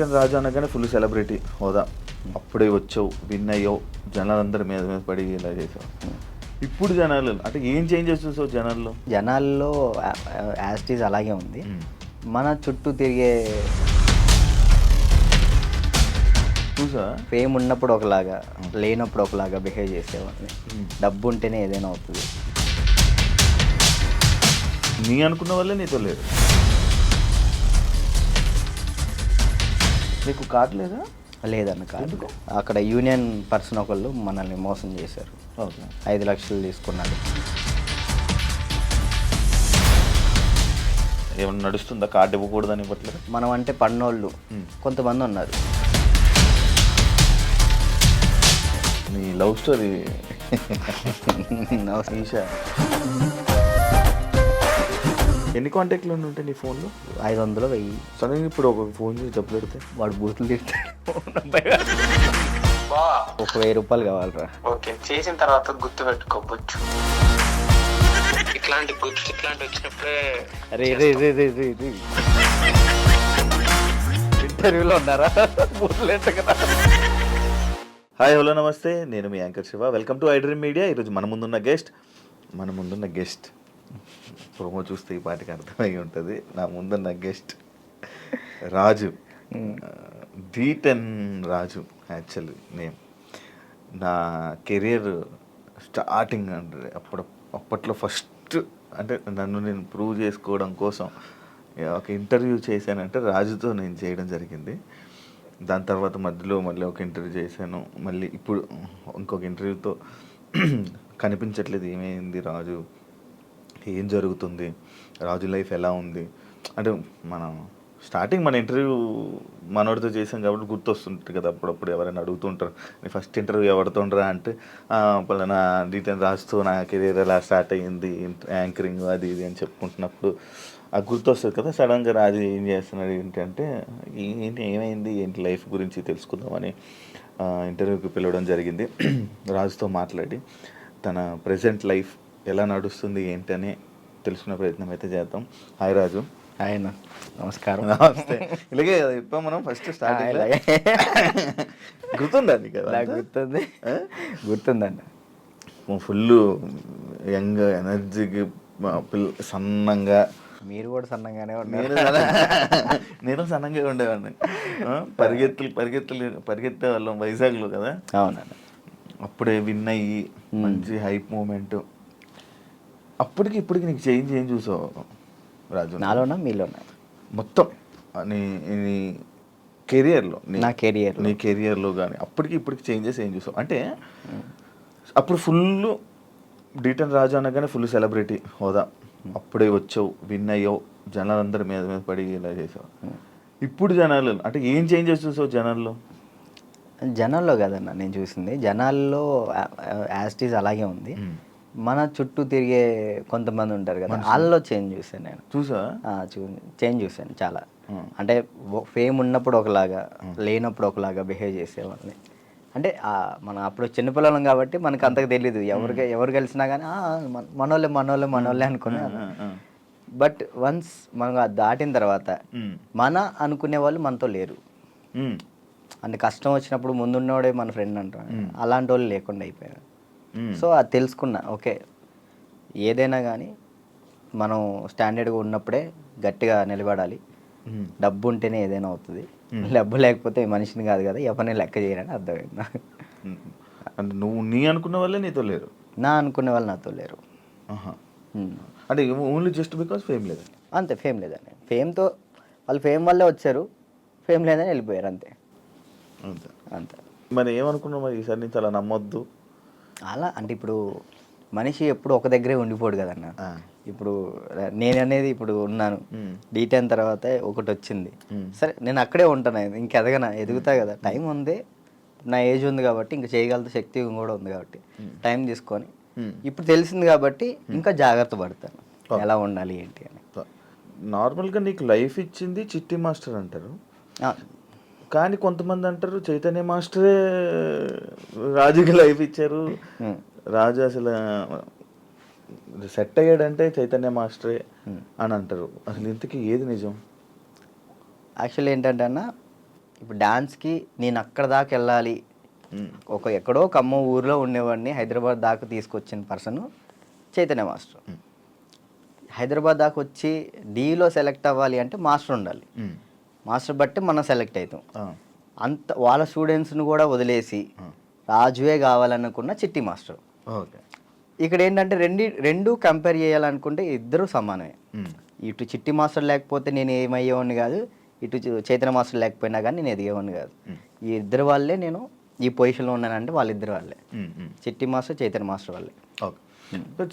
డీటెన్ రాజు అనగానే full celebrity హోదా, అప్పుడే వచ్చావు, విన్ అయ్యావు, జనాలందరి మీద మీద పడి ఇలా చేసావు. ఇప్పుడు జనాలు అంటే ఏం చేంజెస్ చూసావు జనాల్లో యాస్టీజ్ అలాగే ఉంది. మన చుట్టూ తిరిగే చూసా ఫేమ్ ఉన్నప్పుడు ఒకలాగా, లేనప్పుడు ఒకలాగా బిహేవ్ చేసేవాడిని. డబ్బు ఉంటేనే ఏదైనా అవుతుంది. నీ అనుకున్న వల్లే నీతో లేదు. నీకు కార్డు లేదా? లేదన్న కాదు. అక్కడ యూనియన్ పర్సన్ ఒకళ్ళు మనల్ని మోసం చేశారు. 5 లక్షలు తీసుకున్నాడు. ఏమన్నా నడుస్తుందా? కార్డు ఇవ్వకూడదని ఇవ్వట్లేదు. మనం అంటే పన్నోళ్ళు కొంతమంది ఉన్నారు. నీ లవ్ స్టోరీ ఈషా, ఎన్ని కాంటాక్ట్లు ఉంటాయి నీ ఫోన్లో? 500 1000. సడన్గా ఇప్పుడు ఒక ఫోన్ చేసి డబ్బులు పెడితే వాడు బూతులు తిడతాడు. ఒక 1000 రూపాయలు కావాలరా. ఓకే, చేసిన తర్వాత గుర్తు పెట్టుకోవచ్చు. ఇట్లాంటి వచ్చినప్పుడే అరే ఇంటర్వ్యూలో ఉన్నారా? బూతులు కదా. హాయ్ హలో నమస్తే, నేను మీ anchor Shiva. Welcome to iDream media. ఈరోజు మన ముందున్న గెస్ట్ ప్రోమో చూస్తే ఈ పాటికి అర్థమై ఉంటుంది. నా ముందున్న గెస్ట్ రాజు, డీటెన్ రాజు యాక్చువల్లీ నేమ్. నా కెరియర్ స్టార్టింగ్ అంటే అప్పట్లో ఫస్ట్ అంటే నన్ను నేను ప్రూవ్ చేసుకోవడం కోసం ఒక ఇంటర్వ్యూ చేశానంటే రాజుతో నేను చేయడం జరిగింది. దాని తర్వాత మధ్యలో మళ్ళీ ఒక ఇంటర్వ్యూ చేశాను. మళ్ళీ ఇప్పుడు ఇంకొక ఇంటర్వ్యూతో కనిపించట్లేదు. ఏమైంది రాజు, ఏం జరుగుతుంది, రాజు లైఫ్ ఎలా ఉంది అంటే మనం స్టార్టింగ్ మన ఇంటర్వ్యూ మనోడితో చేసాం కాబట్టి గుర్తొస్తుంటుంది కదా. అప్పుడప్పుడు ఎవరైనా అడుగుతుంటారు, నీ ఫస్ట్ ఇంటర్వ్యూ ఎవరితోండ్రా అంటే పలానా డీటెయిల్ రాస్తూ నా కెరీర్ ఎలా స్టార్ట్ అయ్యింది, యాంకరింగ్ అది ఇది అని చెప్పుకుంటున్నప్పుడు అది గుర్తొస్తుంది కదా. సడన్గా రాజు ఏం చేస్తున్నాడు ఏంటంటే ఏమైంది ఏంటి లైఫ్ గురించి తెలుసుకుందామని ఇంటర్వ్యూకి పిలవడం జరిగింది. రాజుతో మాట్లాడి తన ప్రజెంట్ లైఫ్ ఎలా నడుస్తుంది ఏంటని తెలుసుకునే ప్రయత్నం అయితే చేద్దాం. హాయ్ రాజు. హాయ్ అన్న, నమస్కారం. నమస్తే. ఇలాగే చెప్పాం మనం ఫస్ట్ స్టార్టింగ్. గుర్తుందండి కదా? గుర్తుందండి. ఫుల్ యంగ్ ఎనర్జీకి సన్నంగా. మీరు కూడా సన్నగానే నేను సన్నంగా ఉండేవాడిని. పరిగెత్తే వాళ్ళం వైజాగ్లో కదా. అవునండి. అప్పుడే విన్ అయ్యి మంచి హైప్ మూమెంట్. అప్పటికి ఇప్పటికి నీకు చేంజ్ ఏం చూసావు రాజు? నాలోనా మీలోనా? మొత్తం నీ కెరియర్లో, నీ కెరియర్లో కానీ అప్పటికి ఇప్పటికి చేంజెస్ ఏం చూసావు? అంటే అప్పుడు ఫుల్ డీటెన్ రాజు అనగానే ఫుల్ సెలబ్రిటీ హోదా, అప్పుడే వచ్చావు, విన్ అయ్యావు, జనాలందరి మీద మీద పడి ఇలా చేసావు. ఇప్పుడు జనాలు అంటే ఏం చేంజెస్ చూసావు జనాల్లో కదన్న నేను చూసింది. జనాల్లో యాస్టీజ్ అలాగే ఉంది. మన చుట్టూ తిరిగే కొంతమంది ఉంటారు కదా, వాళ్ళలో చేంజ్ చూసాను నేను. చేంజ్ చూసాను చాలా. అంటే ఫేమ్ ఉన్నప్పుడు ఒకలాగా, లేనప్పుడు ఒకలాగా బిహేవ్ చేసేవాళ్ళని. అంటే మనం అప్పుడు చిన్నపిల్లలం కాబట్టి మనకు అంతకు తెలీదు. ఎవరు కలిసినా కానీ మనోళ్ళే అనుకున్నాను. బట్ వన్స్ మనం దాటిన తర్వాత మన అనుకునే వాళ్ళు మనతో లేరు. అంటే కష్టం వచ్చినప్పుడు ముందున్నవాడే మన ఫ్రెండ్ అంటారు, అలాంటి వాళ్ళు లేకుండా అయిపోయారు. సో అది తెలుసుకున్నా. ఓకే, ఏదైనా కానీ మనం స్టాండర్డ్గా ఉన్నప్పుడే గట్టిగా నిలబడాలి. డబ్బు ఉంటేనే ఏదైనా అవుతుంది. డబ్బు లేకపోతే మనిషిని కాదు కదా, ఎవరిని లెక్క చేయరని అర్థమైంది. అంటే నీ అనుకున్న వాళ్ళే నీతో లేరు? నా అనుకునే వాళ్ళు నాతో లేరు. అంటే ఓన్లీ జస్ట్ బికాస్ ఫేమ్ లేదు? అంతే, ఫేమ్ లేదని. ఫేమ్తో వాళ్ళు ఫేమ్ వల్లే వచ్చారు, ఫేమ్ లేదని వెళ్ళిపోయారు. అంతే. మరి ఏమనుకున్నావు మరి ఈసారి నుంచి అలా నమ్మొద్దు అలా? అంటే ఇప్పుడు మనిషి ఎప్పుడు ఒక దగ్గరే ఉండిపోడు కదన్న. ఇప్పుడు నేను అనేది ఇప్పుడు ఉన్నాను, డీటెయిన్ తర్వాత ఒకటి వచ్చింది, సరే నేను అక్కడే ఉంటాను, ఇంక ఎదుగుతా కదా. టైం ఉంది, నా ఏజ్ ఉంది కాబట్టి, ఇంకా చేయగలిగే శక్తి కూడా ఉంది కాబట్టి టైం తీసుకొని ఇప్పుడు తెలిసింది కాబట్టి ఇంకా జాగ్రత్త పడతాను ఎలా ఉండాలి ఏంటి అని. నార్మల్గా నీకు లైఫ్ ఇచ్చింది చిట్టి మాస్టర్ అంటారు, కానీ కొంతమంది అంటారు చైతన్య మాస్టరే రాజుకి లైఫ్ ఇచ్చారు, రాజు అసలు సెట్ అయ్యాడంటే చైతన్య మాస్టరే అని అంటారు. అసలు ఇంతకీ ఏది నిజం? యాక్చువల్లీ ఏంటంటే అన్న, ఇప్పుడు డాన్స్కి నేను అక్కడ దాకా వెళ్ళాలి, ఎక్కడో కమ్మ ఊరిలో ఉండేవాడిని హైదరాబాద్ దాకా తీసుకొచ్చిన పర్సన్ చైతన్య మాస్టర్. హైదరాబాద్ దాకా వచ్చి డీలో సెలెక్ట్ అవ్వాలి అంటే మాస్టర్ ఉండాలి. మాస్టర్ బట్టి మనం సెలెక్ట్ అవుతాం. అంత వాళ్ళ స్టూడెంట్స్ని కూడా వదిలేసి రాజువే కావాలనుకున్న చిట్టి మాస్టర్. ఓకే. ఇక్కడ ఏంటంటే రెండు కంపేర్ చేయాలనుకుంటే ఇద్దరు సమానమే. ఇటు చిట్టి మాస్టర్ లేకపోతే నేను ఏమయ్యేవాడిని కాదు, ఇటు చైతన్య మాస్టర్ లేకపోయినా కానీ నేను ఎదిగేవాడిని కాదు. ఈ ఇద్దరు వాళ్ళే నేను ఈ పొజిషన్లో ఉన్నానంటే వాళ్ళిద్దరు వాళ్ళే, చిట్టి మాస్టర్ చైతన్య మాస్టర్ వాళ్ళే. ఓకే.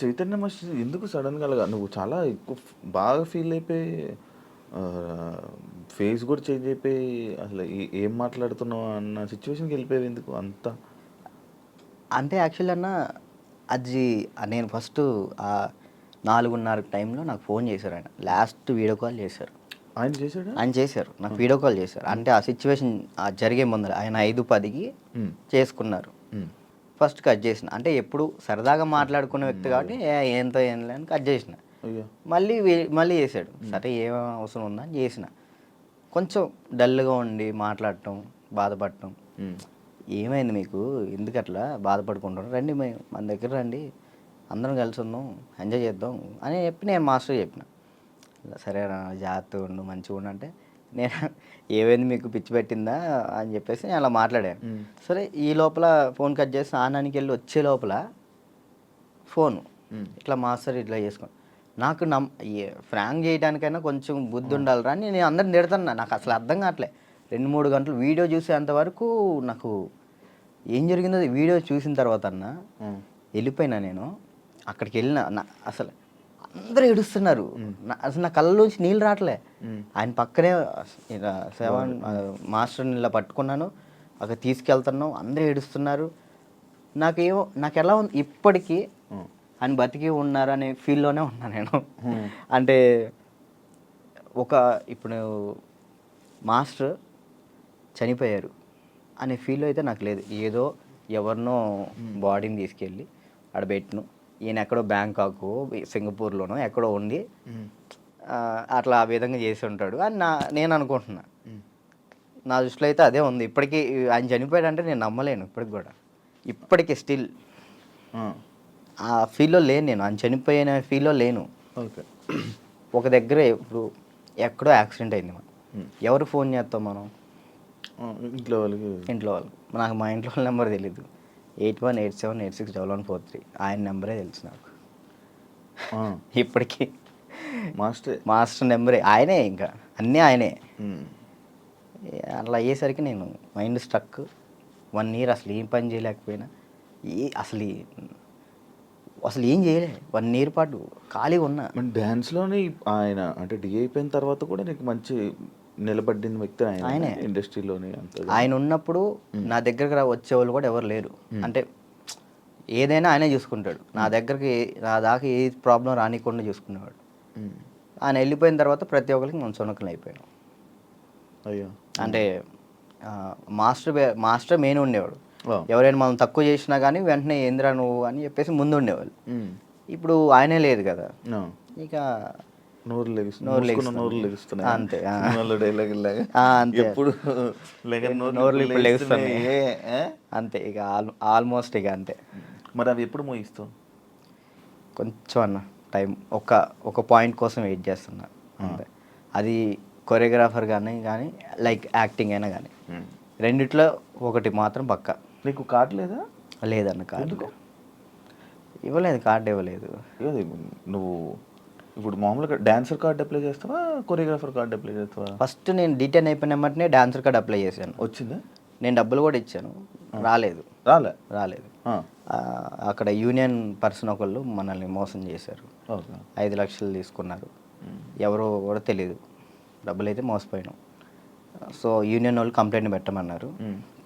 చైతన్య మాస్టర్ ఎందుకు సడన్గా నువ్వు చాలా ఎక్కువ బాగా ఫీల్ అయిపోయి ఫేస్ కూడా చేంజ్ అయిపోయి అసలు ఏం మాట్లాడుతున్నావు అన్న సిచ్యువేషన్కి వెళ్ళిపోయావు ఎందుకు అంతా? అంటే యాక్చువల్లీ అన్న అది నేను ఫస్ట్ 4:30 టైంలో నాకు ఫోన్ చేశారు. ఆయన లాస్ట్ వీడియో కాల్ చేశారు. ఆయన చేశారు నాకు వీడియో కాల్ చేశారు. అంటే ఆ సిచ్యువేషన్ జరిగే ముందర ఆయన 5:10కి చేసుకున్నారు. ఫస్ట్ కట్ చేసిన, అంటే ఎప్పుడు సరదాగా మాట్లాడుకున్న వ్యక్తి కాబట్టి ఏంతో ఏం లేని కట్ చేసిన. మళ్ళీ చేశాడు. సరే ఏం అవసరం ఉందా అని చేసిన. కొంచెం డల్గా ఉండి మాట్లాడటం, బాధపడటం. ఏమైంది మీకు, ఎందుకు అట్లా బాధపడుకుంటారు, రండి మన దగ్గర రండి, అందరం కలిసి ఉందాం, ఎంజాయ్ చేద్దాం అని చెప్పి నేను మాస్టర్ చెప్పిన. సరే జాగ్రత్తగా ఉండు, మంచిగా ఉండు అంటే నేను ఏమైంది మీకు పిచ్చి పెట్టిందా అని చెప్పేసి నేను అలా మాట్లాడాను. సరే ఈ లోపల ఫోన్ కట్ చేసి ఆనానికి వెళ్ళి వచ్చే లోపల ఫోను ఇట్లా మాస్టర్ ఇట్లా చేసుకోండి. నాకు ఫ్రాంక్ చేయడానికైనా కొంచెం బుద్ధి ఉండాలిరా అని నేను అందరిని తిడుతున్నా. నాకు అసలు అర్థం కావట్లే. 2-3 గంటలు వీడియో చూసేంతవరకు నాకు ఏం జరిగిందో వీడియో చూసిన తర్వాత వెళ్ళిపోయినా. నేను అక్కడికి వెళ్ళిన అసలు అందరూ ఏడుస్తున్నారు. అసలు నా కళ్ళలోంచి నీళ్ళు రావట్లే. ఆయన పక్కనే మాస్టర్ని ఇలా పట్టుకున్నాను, అక్కడ తీసుకెళ్తున్నాం, అందరూ ఏడుస్తున్నారు. నాకు ఎలా ఉంది ఇప్పటికీ ఆయన బతికి ఉన్నారు అనే ఫీల్లోనే ఉన్నా నేను. అంటే ఇప్పుడు మాస్టర్ చనిపోయారు అనే ఫీల్ అయితే నాకు లేదు. ఏదో ఎవరినో బాడీని తీసుకెళ్ళి ఆడ పెట్టిను, ఈయన ఎక్కడో బ్యాంకాక్ సింగపూర్లోనో ఎక్కడో ఉండి అట్లా ఆ విధంగా చేసి ఉంటాడు అని నేను అనుకుంటున్నా. నా దృష్టిలో అయితే అదే ఉంది. ఇప్పటికీ ఆయన చనిపోయాడంటే నేను నమ్మలేను. ఇప్పటికీ స్టిల్ ఆ ఫీల్లో లేను నేను. ఆయన చనిపోయిన ఫీల్లో లేను. ఓకే. ఒక దగ్గర ఇప్పుడు ఎక్కడో యాక్సిడెంట్ అయింది, ఎవరు ఫోన్ చేస్తాం మనం? ఇంట్లో వాళ్ళు. నాకు మా ఇంట్లో వాళ్ళ నెంబర్ తెలీదు. 8187861143 ఆయన నెంబరే తెలుసు నాకు ఇప్పటికీ. మాస్టర్ నెంబరే ఆయనే, ఇంకా అన్నీ ఆయనే. అట్లా అయ్యేసరికి నేను మైండ్ స్ట్రక్. 1 year అసలు ఏం పని చేయలేకపోయినా, అసలు ఏం చేయలే. 1 year పాటు ఖాళీగా ఉన్నా. డ్యాన్స్లోనే ఆయన అంటే డి అయిపోయిన తర్వాత కూడా నీకు మంచి నిలబడిన వ్యక్తి ఆయనే ఇండస్ట్రీలోనే. ఆయన ఉన్నప్పుడు నా దగ్గరకు వచ్చేవాళ్ళు కూడా ఎవరు లేరు. అంటే ఏదైనా ఆయనే చూసుకుంటాడు. నా దాకా ఏ ప్రాబ్లం రానికుండా చూసుకునేవాడు. ఆయన వెళ్ళిపోయిన తర్వాత ప్రతి ఒక్కరికి మనం చునకలు అయిపోయాం. అయ్యో. అంటే మాస్టర్ మెయిన్ ఉండేవాడు. ఎవరైనా మనం తక్కువ చేసినా కానీ వెంటనే ఏంద్రా నువ్వు అని చెప్పేసి ముందు ఉండేవాళ్ళు. ఇప్పుడు ఆయనే లేదు కదా, ఇక నోరు లెగుస్తున్నాయి అంతే. అంతే ఇక ఆల్మోస్ట్ ఇక అంతే. మరి అవి ఎప్పుడు మోయిస్తావు? కొంచెం అన్న టైం, ఒక పాయింట్ కోసం వెయిట్ చేస్తున్నా అంతే. అది కొరియోగ్రాఫర్ కానీ లైక్ యాక్టింగ్ అయినా కానీ రెండిట్లో ఒకటి మాత్రం పక్కా. నీకు కార్డు లేదా? లేదన్న కార్డు ఇవ్వలేదు. కార్డు ఇవ్వలేదు. నువ్వు ఇప్పుడు మామూలుగా డాన్సర్ కార్డు అప్లై చేస్తావా, కొరియోగ్రాఫర్ కార్డు అప్లై చేస్తావా? ఫస్ట్ నేను డీటెయిన్ అయిపోయిన వెంటనే డాన్సర్ కార్డు అప్లై చేశాను. వచ్చిందా? నేను డబ్బులు కూడా ఇచ్చాను, రాలేదు. అక్కడ యూనియన్ పర్సన్ ఒకళ్ళు మనల్ని మోసం చేశారు. 5 లక్షలు తీసుకున్నారు. ఎవరో కూడా తెలియదు. డబ్బులు అయితే మోసపోయాను. సో యూనియన్ వాళ్ళు కంప్లైంట్ పెట్టమన్నారు.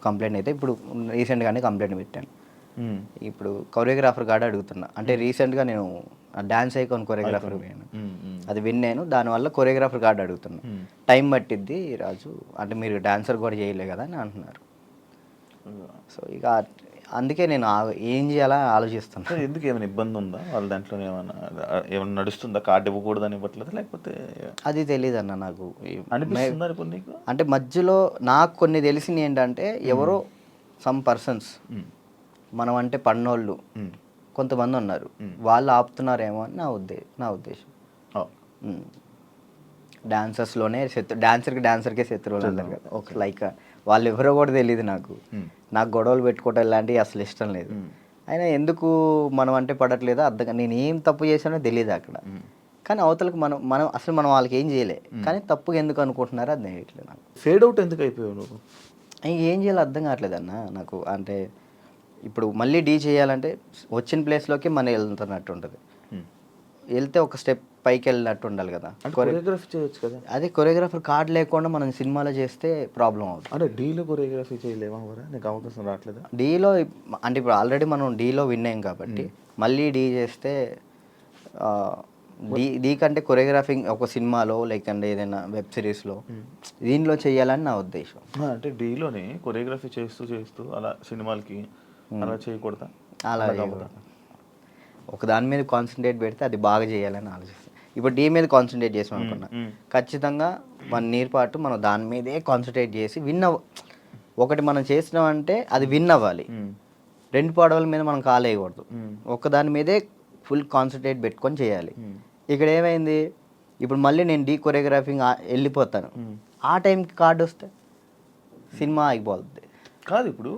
కంప్లైంట్ అయితే ఇప్పుడు రీసెంట్గానే కంప్లైంట్ పెట్టాను. ఇప్పుడు కొరియోగ్రాఫర్ కార్డు అడుగుతున్నా. అంటే రీసెంట్గా నేను డాన్స్ ఐకాన్ కొరియోగ్రాఫర్ పోయాను, అది విన్నాను. దానివల్ల కొరియోగ్రాఫర్ కార్డు అడుగుతున్నా. టైం పట్టిద్ది రాజు, అంటే మీరు డాన్సర్ కూడా చేయలే కదా అని అంటున్నారు. సో ఇక అందుకే నేను ఏం చేయాలా ఆలోచిస్తున్నా. సో ఎందుకు ఏమైనా ఇబ్బంది ఉందా వాళ్ళ దాంట్లో, ఏమైనా నడుస్తుందా, కార్డు ఇవ్వకూడదని ఇవ్వట్లేదు లేకపోతే అది తెలియదు అన్న నాకు. అనిపిస్తుందా ఇప్పుడు నీకు? అంటే మధ్యలో నాకు కొన్ని తెలిసింది ఏంటంటే ఎవరో సమ్ పర్సన్స్ మనం అంటే పన్నోళ్ళు కొంతమంది ఉన్నారు, వాళ్ళు ఆపుతున్నారేమో అని నా ఉద్దేశం. డాన్సర్స్లోనే డాన్సర్కే శత్రువులు అంటారు కదా, లైక్ వాళ్ళు ఎవరో కూడా తెలియదు నాకు. నాకు గొడవలు పెట్టుకోవటం ఇలాంటివి అసలు ఇష్టం లేదు. అయినా ఎందుకు మనం అంటే పడట్లేదో అర్థం, నేను ఏం తప్పు చేశానో తెలియదు అక్కడ. కానీ అవతలకు మనం అసలు మనం వాళ్ళకి ఏం చేయలే, కానీ తప్పుగా ఎందుకు అనుకుంటున్నారో అది తెలియట్లేదు నాకు. ఫేడ్ అవుట్ ఎందుకు అయిపోయావు నువ్వు? ఏం చేయాలో అర్థం కావట్లేదు అన్న నాకు. అంటే ఇప్పుడు మళ్ళీ డీ చేయాలంటే వచ్చిన ప్లేస్లోకి మనం వెళ్తున్నట్టు ఉంటుంది, వెళ్తే ఒక స్టెప్ పైకి వెళ్ళినట్టు ఉండాలి కదా. కొరియోగ్రఫీ చేయొచ్చు కదా. అదే కొరియోగ్రాఫర్ కార్డ్ లేకుండా మనం సినిమాలో చేస్తే ప్రాబ్లం అవుతుంది. అంటే డీలో కొరియోగ్రఫీ చేయలేమా? నీకు అవకాశం రావట్లేదా డీలో? అంటే ఇప్పుడు ఆల్రెడీ మనం డీలో విన్ అయ్యాం కాబట్టి మళ్ళీ డీ చేస్తే డీ కంటే కొరియోగ్రాఫింగ్ ఒక సినిమాలో లైక్ అంటే ఏదైనా వెబ్ సిరీస్లో దీనిలో చేయాలని నా ఉద్దేశం. అంటే డీలోనే కొరియోగ్రఫీ చేస్తూ చేస్తూ అలా సినిమాలకి అలా చేయకూడదా? అలా ఒక దాని మీద కాన్సన్ట్రేట్ పెడితే అది బాగా చేయాలని ఆలోచిస్తాను. ఇప్పుడు డీ మీద కాన్సన్ట్రేట్ చేసాం అనుకున్నా, ఖచ్చితంగా 1 year పాటు మనం దాని మీదే కాన్సన్ట్రేట్ చేసి ఒకటి మనం చేసినామంటే అది విన్ అవ్వాలి. 2 పడవల మీద మనం కాలేయకూడదు, ఒక దాని మీదే ఫుల్ కాన్సన్ట్రేట్ పెట్టుకొని చేయాలి. ఇక్కడ ఏమైంది, ఇప్పుడు మళ్ళీ నేను డీ కొరియోగ్రాఫింగ్ వెళ్ళిపోతాను, ఆ టైంకి కార్డు వస్తే సినిమా ఆగిపోతుంది. కాదు, ఇప్పుడు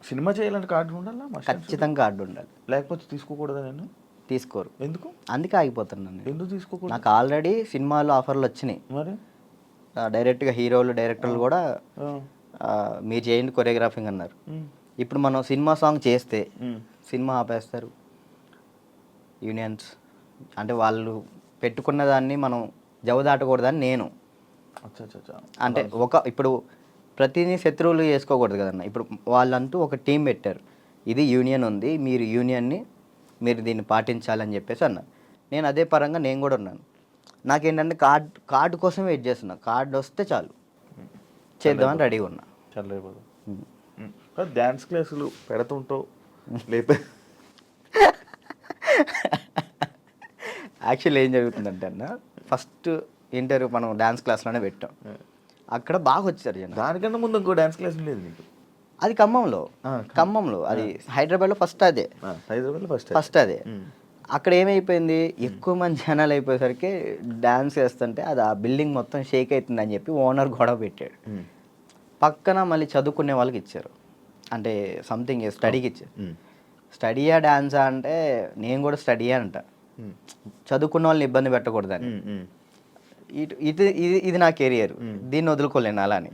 సినిమా చేయాలంటే కార్డు ఉండాలా? ఖచ్చితంగా కార్డు ఉండాలి, లేకపోతే తీసుకోకూడదా? నేను తీసుకోరు. ఎందుకు? అందుకే ఆగిపోతున్నాను. ఎందుకు తీసుకోకూడదు? నాకు ఆల్రెడీ సినిమాలో ఆఫర్లు వచ్చినాయి. మరి డైరెక్ట్గా డైరెక్టర్లు కూడా మీరు చేయండి కొరియోగ్రాఫింగ్ అన్నారు. ఇప్పుడు మనం సినిమా సాంగ్ చేస్తే సినిమా ఆపేస్తారు యూనియన్స్. అంటే వాళ్ళు పెట్టుకున్న దాన్ని మనం జవదాటకూడదని నేను. అంటే ఇప్పుడు ప్రతిదీ శత్రువులు చేసుకోకూడదు కదన్న. ఇప్పుడు వాళ్ళంటూ ఒక టీం పెట్టారు, ఇది యూనియన్ ఉంది, మీరు దీన్ని పాటించాలని చెప్పేసి అన్నారు. నేను అదే పరంగా నేను కూడా ఉన్నాను. నాకేంటంటే కార్డు కోసం వెయిట్ చేస్తున్నా, కార్డు వస్తే చాలు చేద్దామని రెడీగా ఉన్నా. చాలా డ్యాన్స్ క్లాసులు పెడుతుంటావు లేపే. యాక్చువల్లీ ఏం జరుగుతుందంటే అన్న, ఫస్ట్ ఇంటర్వ్యూ మనం డ్యాన్స్ క్లాస్లోనే పెట్టాం, అక్కడ బాగా వచ్చారు జనం. దానికన్నా ముందు ఇంకో డ్యాన్స్ క్లాస్ లేదు నీకు? అది ఖమ్మంలో అది హైదరాబాద్లో ఫస్ట్ అదే. హైదరాబాద్లో ఫస్ట్ అదే. అక్కడ ఏమైపోయింది, ఎక్కువ మంది జనాలు అయిపోయేసరికి డ్యాన్స్ చేస్తుంటే అది ఆ బిల్డింగ్ మొత్తం షేక్ అవుతుందని చెప్పి ఓనర్ గొడవ పెట్టాడు. పక్కన మళ్ళీ చదువుకునే వాళ్ళకి ఇచ్చారు, అంటే సంథింగ్ స్టడీకి ఇచ్చారు. స్టడీయా డ్యాన్సా అంటే నేను కూడా స్టడీయా అంట, చదువుకున్న వాళ్ళని ఇబ్బంది పెట్టకూడదని. ఇది నా కెరియర్, దీన్ని వదులుకోలేను అలా అని.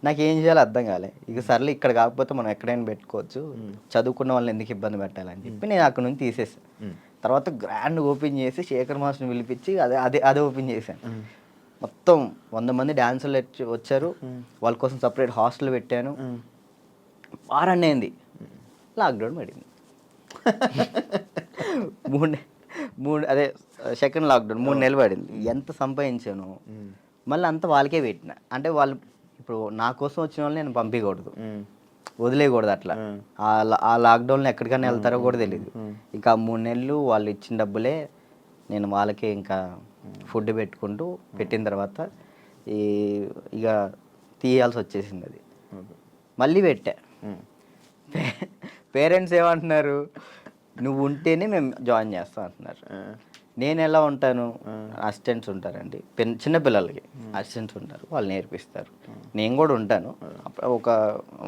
నాకు ఏం చేయాలో అర్థం కాలే. ఇక సర్లే ఇక్కడ కాకపోతే మనం ఎక్కడైనా పెట్టుకోవచ్చు, చదువుకున్న వాళ్ళని ఎందుకు ఇబ్బంది పెట్టాలని చెప్పి నేను అక్కడ నుంచి తీసేసాను. తర్వాత గ్రాండ్ ఓపెన్ చేసి శేఖర్ మాస్టర్ని పిలిపించి అదే ఓపెన్ చేశాను. మొత్తం 100 మంది డాన్సర్లు వచ్చారు, వాళ్ళ కోసం సపరేట్ హాస్టల్ పెట్టాను. వారాన్ని అయింది, లాక్డౌన్ పడింది. అదే సెకండ్ లాక్డౌన్ 3 నెలలు పడింది. ఎంత సంపాదించాను మళ్ళీ అంతా వాళ్ళకే పెట్టిన. అంటే వాళ్ళు ఇప్పుడు నా కోసం వచ్చిన వాళ్ళని నేను పంపించకూడదు, వదిలేయకూడదు. అట్లా ఆ లాక్డౌన్లో ఎక్కడికైనా వెళ్తారో కూడా తెలియదు. ఇంకా 3 నెలలు వాళ్ళు ఇచ్చిన డబ్బులే నేను వాళ్ళకే ఇంకా ఫుడ్ పెట్టుకుంటూ పెట్టిన తర్వాత ఇక తీయాల్సి వచ్చేసింది. అది మళ్ళీ పెట్టా. పేరెంట్స్ ఏమంటున్నారు, నువ్వు ఉంటేనే మేము జాయిన్ చేస్తాం అంటున్నారు. నేను ఎలా ఉంటాను, అసిస్టెంట్స్ ఉంటారండి, చిన్నపిల్లలకి అసిస్టెంట్స్ ఉంటారు, వాళ్ళు నేర్పిస్తారు. నేను కూడా ఉంటాను, ఒక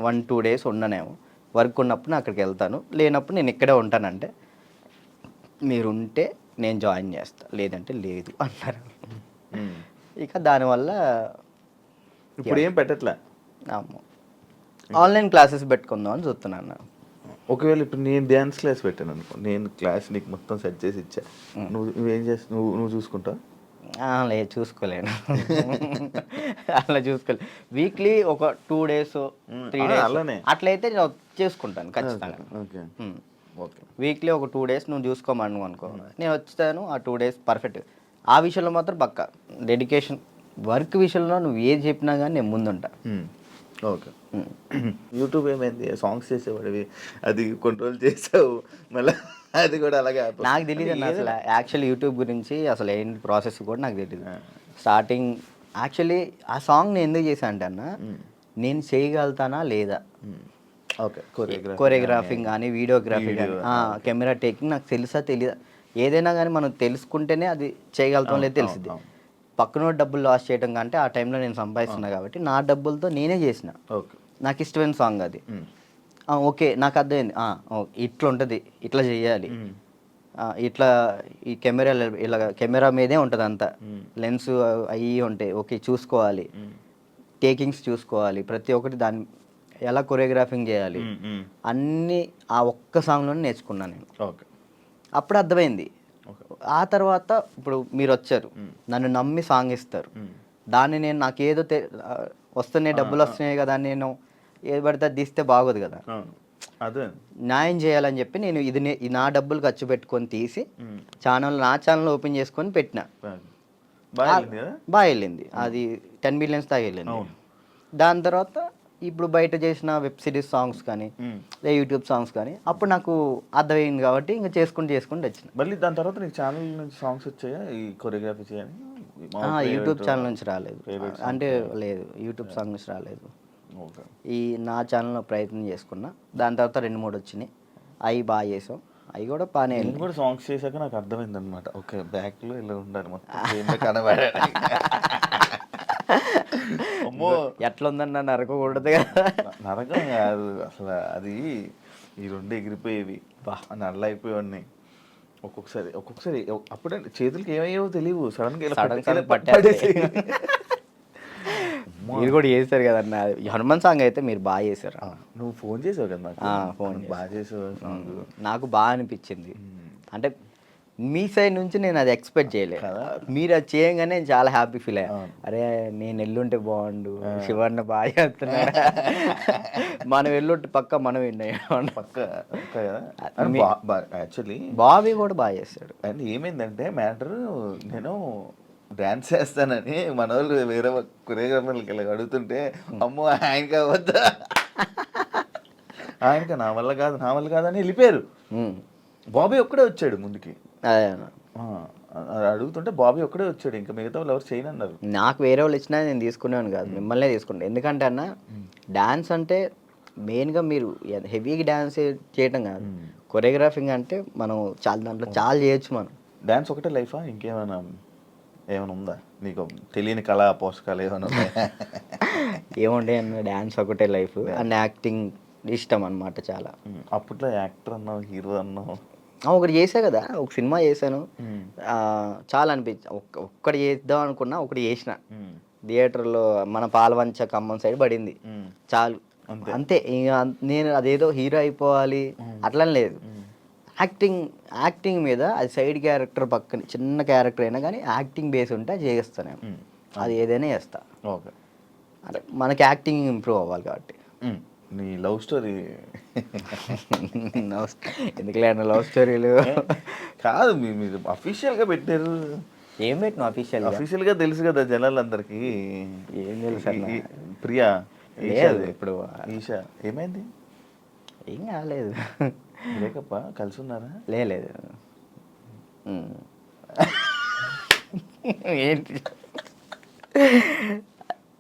1-2 days ఉండనేమో. వర్క్ ఉన్నప్పుడు నేను అక్కడికి వెళ్తాను, లేనప్పుడు నేను ఇక్కడే ఉంటానంటే మీరు ఉంటే నేను జాయిన్ చేస్తా, లేదంటే లేదు అన్నారు. ఇక దానివల్ల ఇప్పుడు ఏం పెట్టట్లే, ఆన్లైన్ క్లాసెస్ పెట్టుకుందాం అని చూస్తున్నాను. ఒకవేళ ఇప్పుడు నేను డ్యాన్స్ క్లాస్ పెట్టాను అనుకో, నేను క్లాస్ నీకు మొత్తం సెట్ చేసి ఇచ్చా, నువ్వేం చేస్తావు? నువ్వు చూసుకుంటావు? లేదు, చూసుకోలేను. అలా చూసుకోలేదు. వీక్లీ ఒక 2 days 3 days అలానే అట్లయితే నేను చేసుకుంటాను ఖచ్చితంగా. ఓకే, వీక్లీ ఒక 2 days నువ్వు చూసుకోమను అనుకో, నేను వచ్చాను ఆ 2 days పర్ఫెక్ట్. ఆ విషయంలో మాత్రం పక్కా డెడికేషన్. వర్క్ విషయంలో నువ్వు ఏది చెప్పినా కానీ నేను ముందుంటా. ఓకే. యూట్యూబ్ ఏమైంది? సాంగ్స్ చేసేవాడివి, అది కంట్రోల్ చేసావు, మళ్ళీ అది కూడా అలాగే నాకు తెలియదు అన్న అసలు యాక్చువల్ యూట్యూబ్ గురించి అసలు ఏంటి ప్రాసెస్ కూడా నాకు తెలియదు. స్టార్టింగ్ యాక్చువల్లీ ఆ సాంగ్ నేను ఎందుకు చేశాను అంటే అన్న, నేను చేయగలుగుతానా లేదా, ఓకే, కొరియోగ్రాఫింగ్ కానీ వీడియోగ్రఫీ కానీ కెమెరా టేకింగ్ నాకు తెలుసా తెలియదా, ఏదైనా కానీ మనం తెలుసుకుంటేనే అది చేయగలుగుతాం లేదు తెలిసింది. పక్కన డబ్బులు లాస్ చేయడం కంటే ఆ టైంలో నేను సంపాదిస్తున్నా కాబట్టి నా డబ్బులతో నేనే చేసిన. ఓకే, నాకు ఇష్టమైన సాంగ్ అది. ఓకే నాకు అర్థమైంది, ఇట్లా ఉంటుంది, ఇట్లా చేయాలి, ఇట్లా ఈ కెమెరా ఇలా కెమెరా మీదే ఉంటుంది అంతా, లెన్స్ అవి ఉంటాయి, ఓకే చూసుకోవాలి, టేకింగ్స్ చూసుకోవాలి, ప్రతి ఒక్కటి దాన్ని ఎలా కొరియోగ్రాఫింగ్ చేయాలి అన్నీ ఆ ఒక్క సాంగ్లోనే నేర్చుకున్నాను నేను. ఓకే, అప్పుడు అర్థమైంది. ఆ తర్వాత ఇప్పుడు మీరు వచ్చారు, నన్ను నమ్మి సాంగ్ ఇస్తారు, దాన్ని నేను నాకేదో వస్తున్నాయి డబ్బులు వస్తున్నాయి కదా అని నేను ఏది పడితే అది తీస్తే బాగోదు కదా, అదే న్యాయం చేయాలని చెప్పి నేను ఇది నా డబ్బులు ఖర్చు పెట్టుకొని తీసి నా ఛానల్ ఓపెన్ చేసుకొని పెట్టిన. బాగా వెళ్ళింది అది, 10 millions దాకా వెళ్ళింది. దాని తర్వాత ఇప్పుడు బయట చేసిన వెబ్ సిరీస్ సాంగ్స్ కానీ యూట్యూబ్ సాంగ్స్ కానీ అప్పుడు నాకు అర్థమైంది కాబట్టి ఇంకా చేసుకుంటూ వచ్చిన. మళ్ళీ దాని తర్వాత నీకు ఛానల్ నుంచి సాంగ్స్ వచ్చాయా ఈ కొరియోగ్రఫీ చేయని? యూట్యూబ్ ఛానల్ నుంచి రాలేదు, అంటే లేదు యూట్యూబ్ సాంగ్ నుంచి రాలేదు. ఈ నా ఛానల్లో ప్రయత్నం చేసుకున్నా, దాని తర్వాత 2-3 వచ్చినాయి, అవి బాగా చేసాం, అవి కూడా బాగానే. నేను కూడా సాంగ్స్ చేశాక నాకు అర్థమైంది అనమాట, ఓకే బ్యాక్లో ఇలా ఉండాలి మొత్తం కనబడే. అమ్మో ఎట్లా ఉందన్న నరకకూడదు కదా. నరకం కాదు అసలు, అది ఈ రెండు ఎగిరిపోయేవి, నల్ల అయిపోయి ఒక్కొక్కసారి అప్పుడే చేతులకి ఏమయ్యేవో తెలియవు, సడన్ పట్టేసి. మీరు కూడా చేశారు కదన్న హనుమాన్ సాంగ్ అయితే మీరు బాగా చేశారు. నువ్వు ఫోన్ చేసావు కదా నాకు, ఫోన్ బాగా చేసావు, నాకు బాగా అనిపించింది. అంటే మీ సైడ్ నుంచి నేను అది ఎక్స్పెక్ట్ చేయలేదు, మీరు అది చేయగానే నేను చాలా హ్యాపీ ఫీల్ అయ్యా. అరే నేను ఎల్లుంటే బాగుండు, శివన్న బాగా చేస్తున్నాడు, మనం ఎల్లుంటే పక్క మనం యాక్చువల్లీ బాబీ కూడా బాగా చేస్తాడు. అండ్ ఏమైందంటే మ్యాటర్, నేను డాన్స్ చేస్తానని మన వాళ్ళు వేరే కొరియోగ్రాఫర్లకి ఇలా అడుగుతుంటే, అమ్మో ఆయనకి అవద్దా, ఆయనక నా వల్ల కాదు అని వెళ్ళిపోయారు. బాబీ ఒక్కడే వచ్చాడు ముందుకి, అడుగుతుంటే బాబీ ఒక్కడే వచ్చాడు, ఇంకా మిగతా వాళ్ళు ఎవరు చేయనన్నారు. నాకు వేరే వాళ్ళు ఇచ్చినా నేను తీసుకునేవాను కాదు, మిమ్మల్నే తీసుకుంటాను. ఎందుకంటే అన్న డాన్స్ అంటే మెయిన్గా మీరు హెవీగా డాన్స్ చేయటం కాదు, కొరియోగ్రాఫింగ్ అంటే మనం దాంట్లో చాలా చేయొచ్చు. మనం డాన్స్ ఒకటే లైఫా, ఇంకేమైనా ఉందా నీకు తెలియని కళా పోషకాలు ఏమైనా ఉన్నాయా? ఏముండే అన్న, డాన్స్ ఒకటే లైఫ్ అండ్ యాక్టింగ్ ఇష్టం అనమాట చాలా. అప్పట్లో యాక్టర్ అన్నావు, హీరో అన్నావు, ఒకటి చేసా కదా, ఒక సినిమా చేశాను, చాలా అనిపించి ఒక్కటి చేద్దాం అనుకున్నా, ఒకటి చేసిన థియేటర్లో మన పాలవంచ ఖమ్మం సైడ్ పడింది, చాలు అంతే. నేను అదేదో హీరో అయిపోవాలి అట్లా లేదు, యాక్టింగ్ మీద అది సైడ్ క్యారెక్టర్ పక్కన చిన్న క్యారెక్టర్ అయినా కానీ యాక్టింగ్ బేస్ ఉంటే చేస్తాను, అది ఏదైనా చేస్తా. ఓకే, అంటే మనకి యాక్టింగ్ ఇంప్రూవ్ అవ్వాలి కాబట్టి. నీ లవ్ స్టోరీ ఎందుకులే అన్న లవ్ స్టోరీలు కాదు, మీరు అఫీషియల్గా పెట్టారు. ఏం పెట్టిన అఫీషియల్గా తెలుసు కదా జనాలందరికీ, ఏం తెలుసు ప్రియా ఇప్పుడు ఈషా ఏమైంది? ఏం కాలేదు, బ్రేకప్ కలిసి ఉన్నారా? లేదు ఏంటి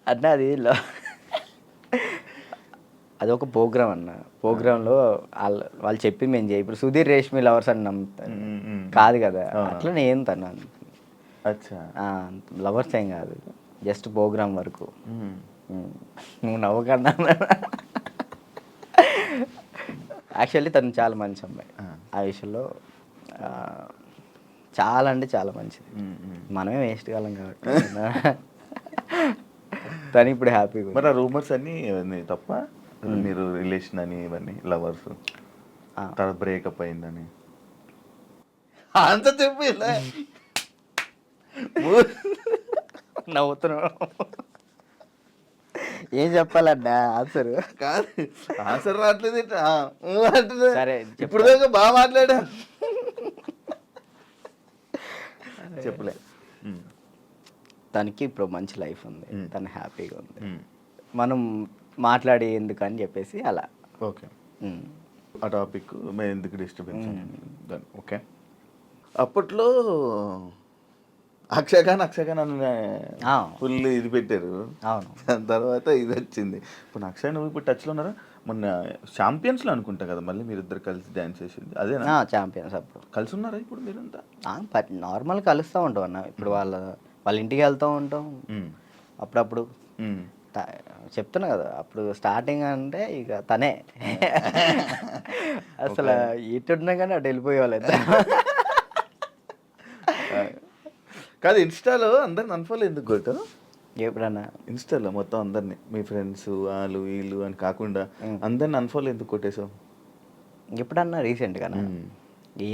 అన్న, అది ఒక ప్రోగ్రామ్ అన్న, ప్రోగ్రాంలో వాళ్ళు చెప్పి మేము చేయి, ఇప్పుడు సుధీర్ రేష్మి లవర్స్ అని నమ్ముతాను కాదు కదా, అట్లా నేను తన్నాను. లవర్స్ ఏం కాదు, జస్ట్ ప్రోగ్రామ్ వరకు. నువ్వు నవ్వకన్నా, యాక్చువల్లీ తను చాలా మంచి అమ్మాయి, ఆ విషయంలో చాలా అంటే చాలా మంచిది, మనమే వేస్ట్ కాలం కాబట్టి తను ఇప్పుడు హ్యాపీగా. మరి ఆ రూమర్స్ అన్నీ తప్ప, మీరు రిలేషన్ అని ఇవన్నీ లవర్స్ తర్వాత బ్రేకప్ అయిందని అంత చెప్పి నవ్వుతున్నావు, ఏం చెప్పాలన్నా ఆన్సర్ కాదు, ఆన్సర్ రావట్లేదు. సరే ఇప్పుడు దాకా బాగా మాట్లాడా, చెప్పలే. తనకి ఇప్పుడు మంచి లైఫ్ ఉంది, తను హ్యాపీగా ఉంది. మనం మాట్లాడి ఎందుకు అని చెప్పేసి అలా. ఓకే, ఆ టాపిక్ మేము ఎందుకు డిస్టర్బెన్స్ దాన్ని. ఓకే, అప్పట్లో అక్షయఖాన్ అని ఫుల్ ఇది పెట్టారు. అవును. దాని తర్వాత ఇది వచ్చింది. ఇప్పుడు అక్షయ్ నువ్వు ఇప్పుడు టచ్లో ఉన్నారా? మొన్న ఛాంపియన్స్లో అనుకుంటా కదా మళ్ళీ మీరు ఇద్దరు కలిసి డ్యాన్స్ చేసింది అదేనా? ఛాంపియన్స్ అప్పుడు కలిసి ఉన్నారా ఇప్పుడు మీరంతా? నార్మల్ కలుస్తూ ఉంటాం అన్న. ఇప్పుడు వాళ్ళ ఇంటికి వెళ్తూ ఉంటాం అప్పుడప్పుడు. చెప్తున్నా కదా, అప్పుడు స్టార్టింగ్ అంటే ఇక తనే అసలు ఎట్టున్నా కానీ అటు వెళ్ళిపోయేవాళ్ళు. కాదు, ఇన్స్టాలో అందరిని అన్ఫాలో ఎందుకు కొట్టావు? ఎప్పుడన్నా ఇన్స్టాలో మొత్తం అందరిని, మీ ఫ్రెండ్స్ వాళ్ళు వీళ్ళు అని కాకుండా అందరిని అన్ఫాలో ఎందుకు కొట్టేసావు? ఎప్పుడన్నా రీసెంట్గానా?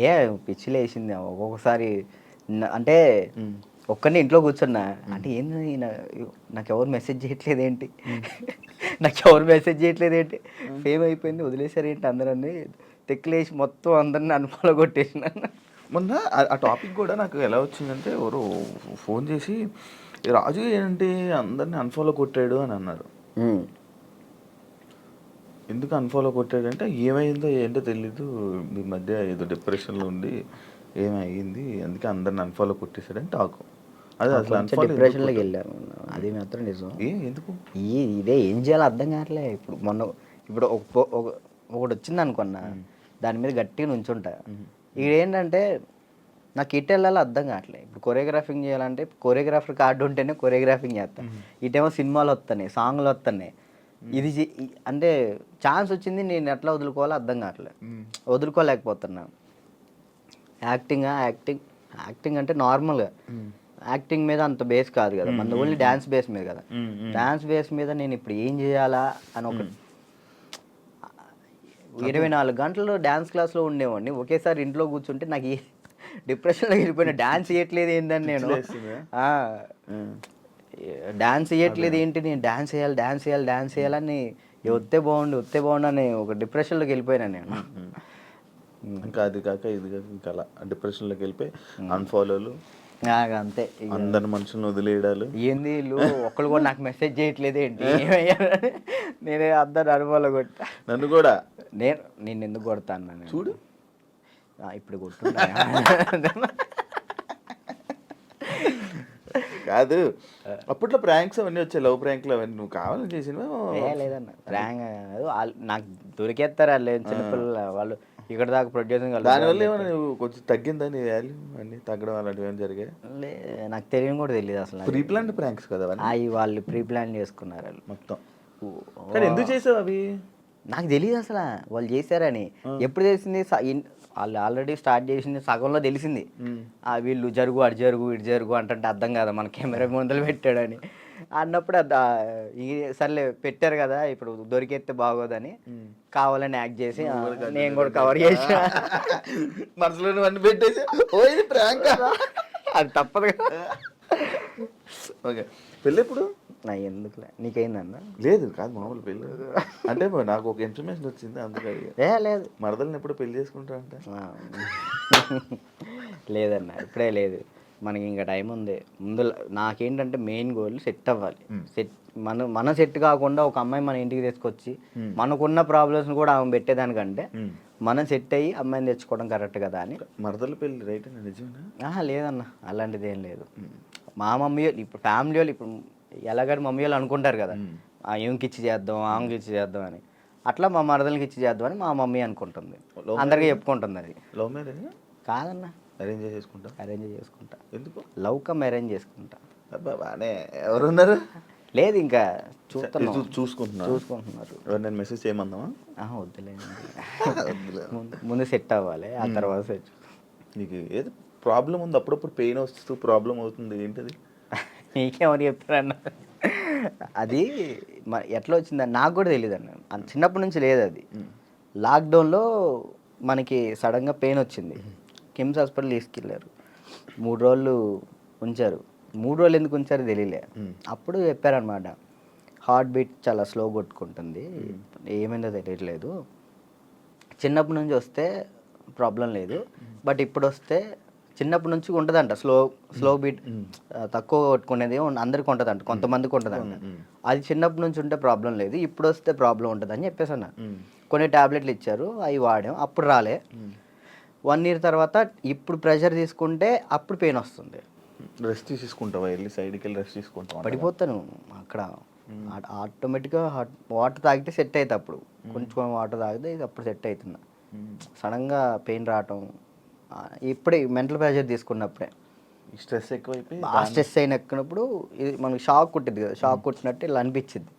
ఏ పిచ్చిలు వేసింది ఒక్కొక్కసారి. అంటే ఒక్కరిని ఇంట్లో కూర్చున్నా అంటే ఏంది నాకు ఎవరు మెసేజ్ చేయట్లేదు ఏంటి, ఫేమ్ అయిపోయింది వదిలేసారు ఏంటి అందరని తెక్కులేసి మొత్తం అందరిని అన్ఫాలో కొట్టేసిన. మొన్న ఆ టాపిక్ కూడా నాకు ఎలా వచ్చిందంటే ఎవరు ఫోన్ చేసి రాజు ఏంటి అందరిని అన్ఫాలో కొట్టాడు అని అన్నారు. ఎందుకు అన్ఫాలో కొట్టాడు అంటే ఏమైందో ఏంటో తెలీదు, మీ మధ్య ఏదో డిప్రెషన్లో ఉండి ఏమైంది అందుకే అందరిని అన్ఫాలో కొట్టేశాడని టాక్. అదే అసలు డిప్రెషన్లోకి వెళ్ళాను, అది మాత్రం నిజం. ఎందుకు ఇదే ఏం చేయాలో అర్థం కావట్లే. ఇప్పుడు ఒకటి వచ్చింది అనుకున్నా, దాని మీద గట్టిగా నుంచుంటా. ఇదేంటంటే నాకు ఇటు వెళ్ళాలో అర్థం కావట్లేదు. ఇప్పుడు కొరియోగ్రాఫింగ్ చేయాలంటే కొరియోగ్రాఫర్ కార్డు ఉంటేనే కొరియోగ్రాఫింగ్ చేస్తాను. ఇటేమో సినిమాలు వస్తున్నాయి, సాంగ్లు వస్తున్నాయి. ఇది అంటే ఛాన్స్ వచ్చింది, నేను ఎట్లా వదులుకోవాలో అర్థం కావట్లేదు, వదులుకోలేకపోతున్నా. యాక్టింగ్ అంటే నార్మల్గా యాక్టింగ్ మీద అంత బేస్ కాదు కదా, మన ఓన్లీ డ్యాన్స్ బేస్ మీద కదా. డ్యాన్స్ బేస్ మీద నేను ఇప్పుడు ఏం చేయాలా అని ఒక 24 గంటలు డ్యాన్స్ క్లాస్లో ఉండేవాడిని. ఒకేసారి ఇంట్లో కూర్చుంటే నాకు డిప్రెషన్లో వెళ్ళిపోయిన. డ్యాన్స్ చేయట్లేదు ఏంటని నేను డాన్స్ చేయట్లేదు ఏంటి, నేను డాన్స్ చేయాలని వస్తే బాగుండు అని ఒక డిప్రెషన్లోకి వెళ్ళిపోయినా నేను. ఇంకా అది కాక ఇది కాక ఇంకా అలా డిప్రెషన్లోకి వెళ్ళిపోయి అన్ఫాలోలు, అంతే. అందరి మనుషులను వదిలేయడాలు. ఏంది వీళ్ళు ఒక్కళ్ళు కూడా నాకు మెసేజ్ చేయట్లేదు ఏంటి, నేనే అందరు అనుభవాలు కొట్టా. నన్ను కూడా నేను ఎందుకు కొడతాను చూడు, ఇప్పుడు కొట్టున్నా. కాదు, అప్పట్లో ప్రాంక్స్ అవన్నీ వచ్చాయి, లవ్ ప్రాంక్లు అవన్నీ నువ్వు కావాలని చేసినవా? లేదన్న, ప్రాంక్ నాకు దొరికేస్తారు వాళ్ళు, చిన్నపిల్లలు వాళ్ళు. ఇక్కడ దాకా ప్రొడ్యూసింగ్ దానివల్ల ఏమైనా నువ్వు కొంచెం తగ్గిందా నీ వాల్యూ అన్నీ తగ్గడం అలాంటివి ఏమైనా జరిగాయి? నాకు తెలియని కూడా తెలియదు అసలు. ప్రీ ప్లాన్ ప్రాంక్స్ కదా అవి వాళ్ళు ప్రీ ప్లాన్ చేసుకున్నారు వాళ్ళు మొత్తం. కానీ ఎందుకు చేసావు అవి? నాకు తెలియదు అసలు వాళ్ళు చేశారని. ఎప్పుడు తెలిసింది, వాళ్ళు ఆల్రెడీ స్టార్ట్ చేసింది సగంలో తెలిసింది. వీళ్ళు జరుగు అటు జరుగు ఇటు జరుగు అంటే అర్థం కదా, మన కెమెరా ముందలు పెట్టాడని అన్నప్పుడు సర్లే పెట్టారు కదా ఇప్పుడు దొరికేస్తే బాగోదని కావాలని యాక్ట్ చేసి నేను కూడా కవర్ చేసి మనసులో అన్ని పెట్టేసి ప్రాంక్ అది తప్పదు కదా. ఓకే, పెళ్ళి ఎప్పుడు? ఎందుకులే, నీకైందన్న? లేదు కాదు, మామూలు పెళ్ళి అంటే నాకు ఒక ఇన్ఫర్మేషన్ వచ్చింది అందుకే. లేదు, మరదల్ని ఎప్పుడు పెళ్లి చేసుకుంటా అంటే లేదన్న, ఇప్పుడే లేదు, మనకి ఇంకా టైం ఉంది. ముందు నాకేంటంటే మెయిన్ గోల్ సెట్ అవ్వాలి. మన సెట్ కాకుండా ఒక అమ్మాయి మన ఇంటికి తీసుకొచ్చి మనకున్న ప్రాబ్లమ్స్ కూడా ఆమె పెట్టేదానికంటే మనం సెట్ అయ్యి అమ్మాయిని తెచ్చుకోవడం కరెక్ట్ కదా అని. మరదల పెళ్ళి రైట్ నిజమేనా? లేదన్న, అలాంటిది ఏం లేదు. మా మమ్మీ వాళ్ళు ఇప్పుడు ఫ్యామిలీ వాళ్ళు ఇప్పుడు ఎలాగని మమ్మీ వాళ్ళు అనుకుంటారు కదా, ఏమికి ఇచ్చి చేద్దాం ఆమెకి ఇచ్చి చేద్దాం అని. అట్లా మా మరదలకి ఇచ్చి చేద్దాం అని మా మమ్మీ అనుకుంటుంది, అందరికీ చెప్పుకుంటుంది. అది లవ్ మ్యారేజ్ కాదన్న, అరేంజ్ చేసుకుంటా. ఎందుకు? లవ్ కమ్ అరేంజ్ చేసుకుంటా. బానే ఎవరున్నారు? లేదు, ఇంకా చూసుకుంటున్నారు. నేను మెసేజ్ చేయమందామా? వద్దులేదు, ముందు సెట్ అవ్వాలి, ఆ తర్వాత సెట్. నీకు ఏదో ప్రాబ్లం ఉంది, అప్పుడప్పుడు పెయిన్ వస్తూ ప్రాబ్లం అవుతుంది, ఏంటది? నీకేమని చెప్తారన్న? అది ఎట్లా వచ్చిందని నాకు కూడా తెలియదు అన్న, చిన్నప్పటి నుంచి లేదు అది. లాక్డౌన్లో మనకి సడన్గా పెయిన్ వచ్చింది, కిమ్స్ హాస్పిటల్ తీసుకెళ్ళారు. 3 రోజులు ఉంచారు. 3 రోజులు ఎందుకు ఉంచారో తెలియలే. అప్పుడు చెప్పారనమాట, హార్ట్ బీట్ చాలా స్లో కొట్టుకుంటుంది, ఏమైందో తెలియట్లేదు, చిన్నప్పటి నుంచి వస్తే ప్రాబ్లం లేదు, బట్ ఇప్పుడు వస్తే చిన్నప్పటి నుంచి ఉంటుందంట స్లో బీట్ తక్కువ కొట్టుకునేది అందరికి ఉంటుందంట, కొంతమందికి ఉంటుందంట. అది చిన్నప్పటి నుంచి ఉంటే ప్రాబ్లం లేదు, ఇప్పుడు వస్తే ప్రాబ్లం ఉంటుంది అని చెప్పేసి అన్న. కొన్ని ట్యాబ్లెట్లు ఇచ్చారు, అవి వాడాం, అప్పుడు రాలే. 1 year తర్వాత ఇప్పుడు ప్రెషర్ తీసుకుంటే అప్పుడు పెయిన్ వస్తుంది. రెస్ట్ తీసుకుంటావా, వెళ్ళి సైడ్కి వెళ్ళి రెస్ట్ తీసుకుంటావా? పడిపోతాను అక్కడ. ఆటోమేటిక్గా వాటర్ తాగితే సెట్ అవుతుంది, అప్పుడు కొంచెం వాటర్ తాగితే ఇది అప్పుడు సెట్ అవుతుంది. సడన్గా పెయిన్ రావటం ఇప్పుడే మెంటల్ ప్రెషర్ తీసుకున్నప్పుడే. స్ట్రెస్ ఎక్కువైపోయి ఆ స్ట్రెస్ అయిన ఎక్కినప్పుడు ఇది మనకి షాక్ కొట్టింది కదా, షాక్ కొట్టినట్టు ఇలా అనిపించింది,